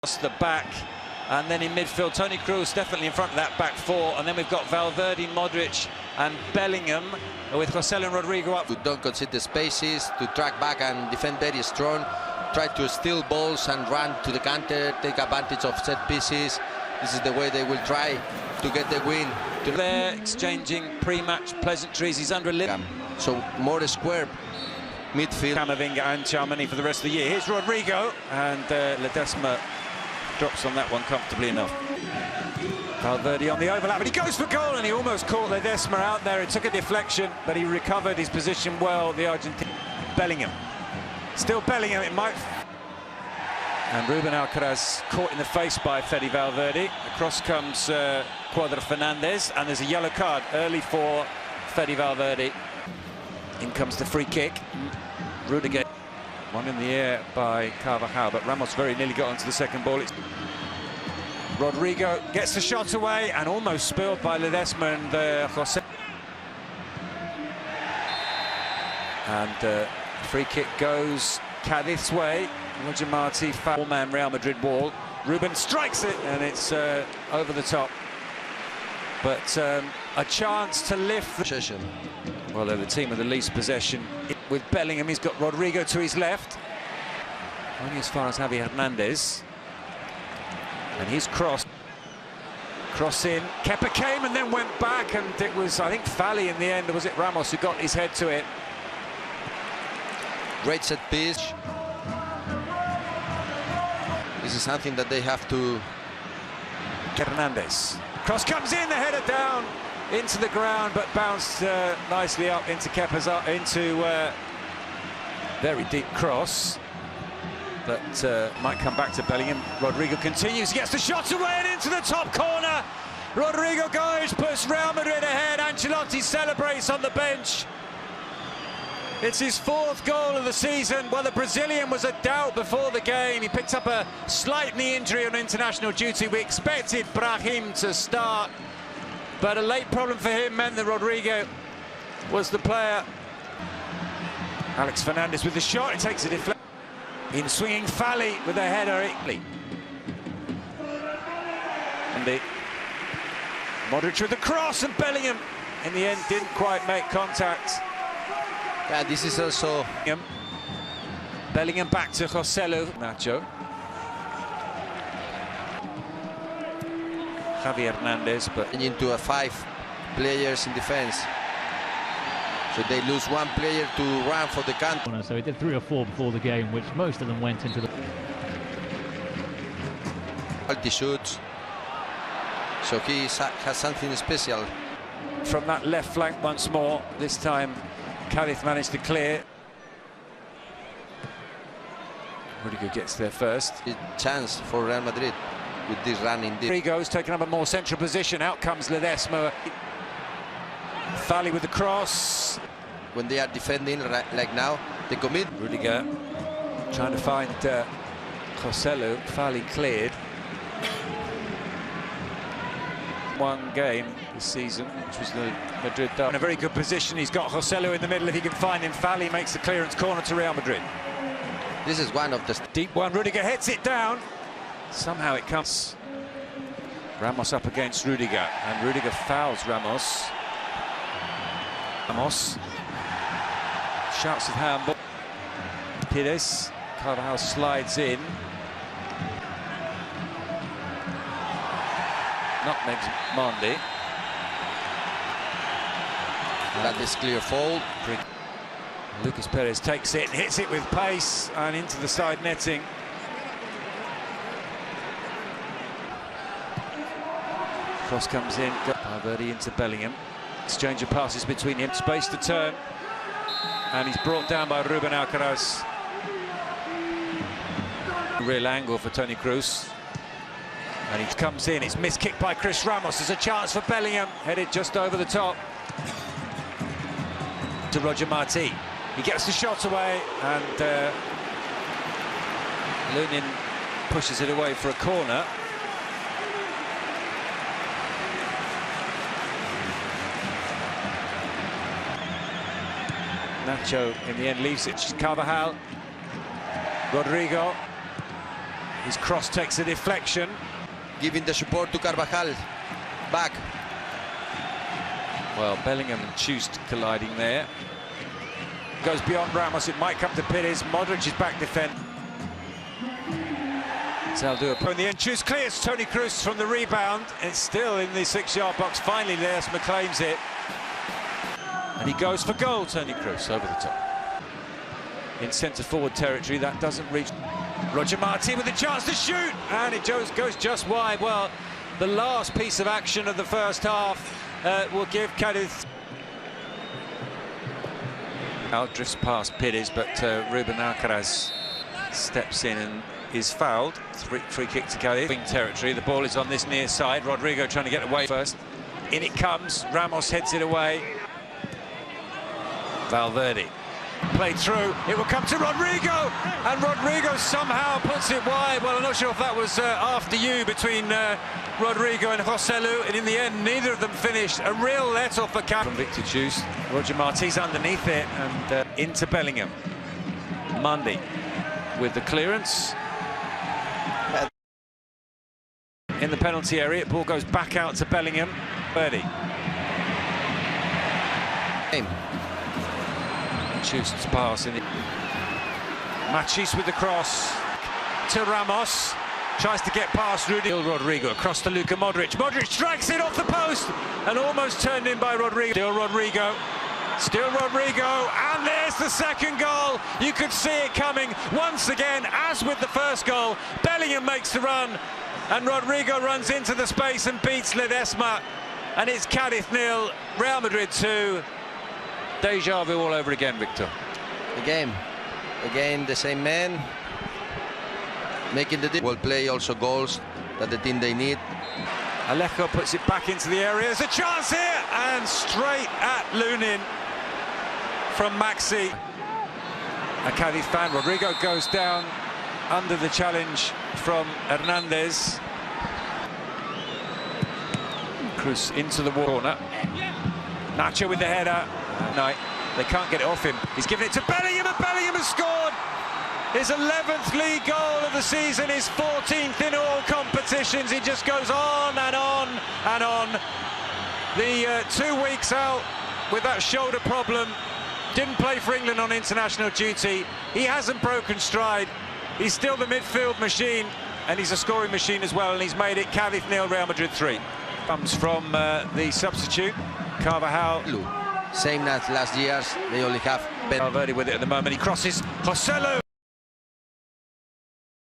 Across the back, and then in midfield, Toni Kroos definitely in front of that back four, and then we've got Valverde, Modric, and Bellingham with Joselu and Rodrigo up. To don't concede spaces, to track back and defend very strong, try to steal balls and run to the counter, take advantage of set pieces. This is the way they will try to get the win. They're exchanging pre-match pleasantries. He's under a limb. So more square midfield. Camavinga and Tchouaméni for the rest of the year. Here's Rodrigo, and Ledesma drops on that one comfortably enough. Valverde on the overlap, but he goes for goal, and he almost caught Ledesma out there. It took a deflection, but he recovered his position well, the Argentine. Bellingham. Still Bellingham, it might... And Ruben Alcaraz caught in the face by Fede Valverde. Across comes Cuadra Fernandez, and there's a yellow card early for Fede Valverde. In comes the free kick. Rudiger. One in the air by Carvajal, but Ramos very nearly got onto the second ball. Rodrigo gets the shot away and almost spilled by Ledesma and Jose. And free kick goes Cadiz way. Roger Marti, foul-man Real Madrid wall. Ruben strikes it, and it's over the top. But a chance to lift the Possession. Well, they're the team with the least possession. With Bellingham, he's got Rodrigo to his left. Only as far as Javi Hernandez. And he's crossed. Cross in. Kepa came and then went back, and it was, I think, Fali in the end, or was it Ramos who got his head to it? Great set piece. This is something that they have to... Hernandez. Cross comes in, the header down into the ground, but bounced nicely up into Kepa's very deep cross. But might come back to Bellingham. Rodrigo continues, gets the shot away and into the top corner. Rodrigo goes, puts Real Madrid ahead. Ancelotti celebrates on the bench. It's his fourth goal of the season. Well, the Brazilian was a doubt before the game. He picked up a slight knee injury on international duty. We expected Brahim to start, but a late problem for him meant that Rodrigo was the player. Alex Fernandez with the shot. It takes a deflection. In swinging Fali with a header. And the Modric with the cross, and Bellingham in the end didn't quite make contact. Yeah, this is also... Bellingham back to Joselu. Nacho. Javi Hernandez, but... into a 5 players in defense. So they lose one player to run for the counter. So he did 3 or 4 before the game, which most of them went into the... Multi shoots. So he has something special. From that left flank once more, this time Cadiz managed to clear. Rudiger gets there first. A chance for Real Madrid with this running. Rodrigo's taken up a more central position. Out comes Ledesma. Fali with the cross. When they are defending like now, they commit. Rudiger trying to find Joselu. Fali cleared. One game this season, which was the Madrid derby. In a very good position. He's got Joselu in the middle. If he can find him, Fali makes the clearance corner to Real Madrid. This is one of the... Deep one. Rudiger hits it down. Somehow it comes. Ramos up against Rudiger, and Rudiger fouls Ramos. Shouts of handball. Pires. Carvajal slides in. Nutmegs Mendy. That is clear foul. Lucas Perez takes it and hits it with pace and into the side netting. Cross comes in. Valverde into Bellingham. Exchange of passes between him. Space to turn. And he's brought down by Ruben Alcaraz. Real angle for Toni Kroos. And he comes in. It's missed kick by Chris Ramos. There's a chance for Bellingham. Headed just over the top. To Roger Marti. He gets the shot away, and Lunin pushes it away for a corner. Nacho in the end leaves it. Carvajal. Rodrigo. His cross takes a deflection. Giving the support to Carvajal. Back. Well, Bellingham and Chust colliding there. Goes beyond Ramos, it might come to Pires. Modric is back defend. Zaldua in the end. Chust clears Toni Kroos from the rebound. It's still in the 6-yard box. Finally, Ledesma claims it. And he goes for goal, Toni Kroos, over the top. In centre-forward territory, that doesn't reach. Roger Martin with a chance to shoot, and it goes just wide. Well, the last piece of action of the first half will give Cadiz. Out drifts past Pires, but Ruben Alcaraz steps in and is fouled. Free kick to Cadiz. Wing territory. The ball is on this near side. Rodrigo trying to get away first. In it comes. Ramos heads it away. Valverde played through. It will come to Rodrigo, and Rodrigo somehow puts it wide. Well, I'm not sure if that was after you between Rodrigo and Joselu, and in the end, neither of them finished. A real let-off for Cadiz. From Victor Chust. Roger Martin's underneath it, and into Bellingham. Mundy with the clearance. In the penalty area, ball goes back out to Bellingham. Birdie. Chust's pass in the... Machis with the cross to Ramos. Tries to get past Rudy. Rodrigo across to Luka Modric. Modric strikes it off the post and almost turned in by Rodrigo. Still Rodrigo. Still Rodrigo. And there's the second goal. You could see it coming once again, as with the first goal. Bellingham makes the run, and Rodrigo runs into the space and beats Ledesma. And it's Cadiz 0, Real Madrid 2. Deja vu all over again, Victor. Again, the same man. Making the will play also goals that the team they need. Alejo puts it back into the area. There's a chance here, and straight at Lunin from Maxi. A Cadiz fan. Rodrigo goes down under the challenge from Hernandez. Kroos into the corner. Nacho with the header. No, they can't get it off him. He's given it to Bellingham, and Bellingham has scored his 11th league goal of the season, his 14th in all competitions. He just goes on and on and on. The 2 weeks out with that shoulder problem, didn't play for England on international duty. He hasn't broken stride. He's still the midfield machine, and he's a scoring machine as well, and he's made it Cadiz 0, Real Madrid 3. Comes from the substitute, Carvajal. Same as last year's, they only have... Valverde with it at the moment, he crosses, Joselu!